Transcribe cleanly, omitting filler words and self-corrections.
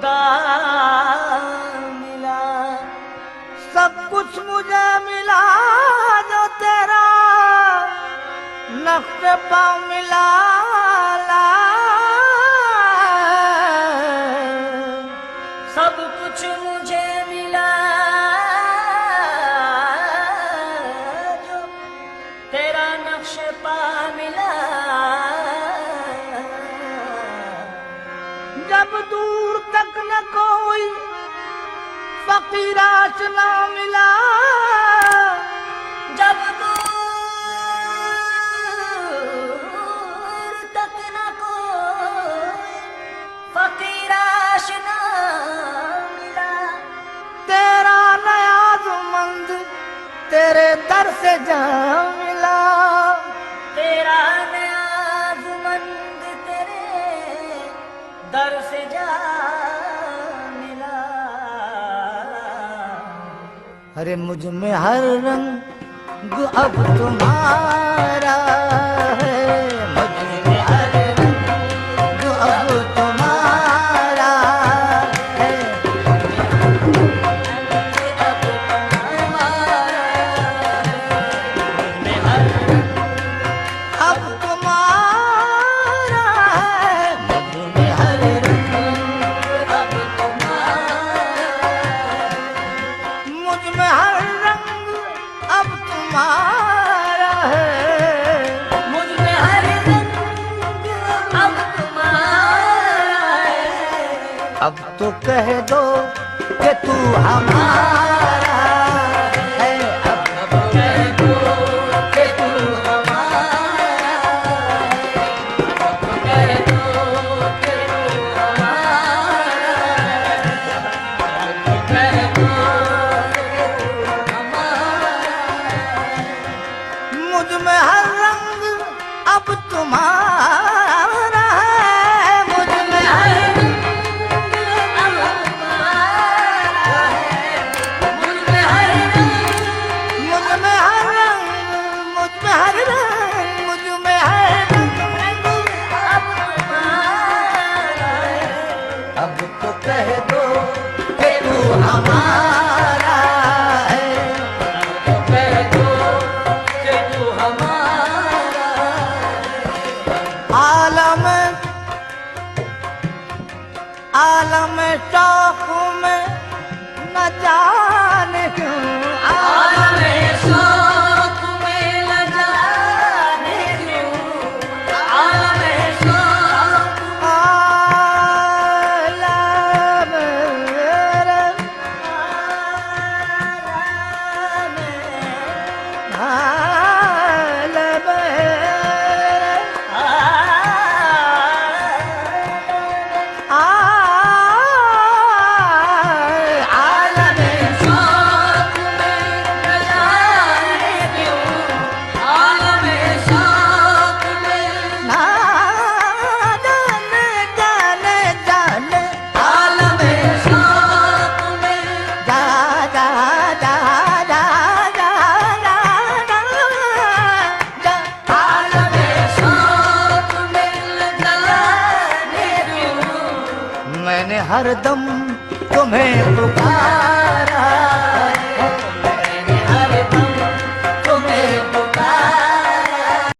खुदा मिला, सब कुछ मुझे मिला जो तेरा नक्श पा मिला। सब कुछ मुझे मिला जो तेरा नक्श पा मिला। जब दूर तक न कोई फकीर आशना मिला, जब दूर तक न कोई फकीर आशना मिला, तेरा न्याज़मंद तेरे दर से जा मिला। तेरा न्याज़मंद तेरे दर से जा मिला। अरे मुझ में हर रंग अब तुम्हारा है, मुझ में हर रंग अब तुम्हारा है। अब तुम्हारा है, मुझ में हर रंग अब तुम्हारा, मुझ में हर रंग अब तुम्हारा है, मुझ में हर रंग अब तुम्हारा है। अब तो कह दो कि तू हमारा है, अब कह दो कि तू हमारा है, अब कह दो कि तू हमारा है, अब कह दो कि तू हमारा है। मुझ में हर रंग अब तुम्हारा है, मुझ में हर रंग अब तुम्हारा है, मुझ में हर रंग, मुझ में हर रंग, मुझ में हर रंग, मुझ में हर रंग अब तुम्हारा है। अब तो कह दो कि तू हमारा है, अब तो कह दो कि तू हमारा है। आलम शौक में न जाने क्यों, आलम शौक में न जाने क्यों, आलम शौक, आलम मैंने हरदम तुम्हें पुकारा।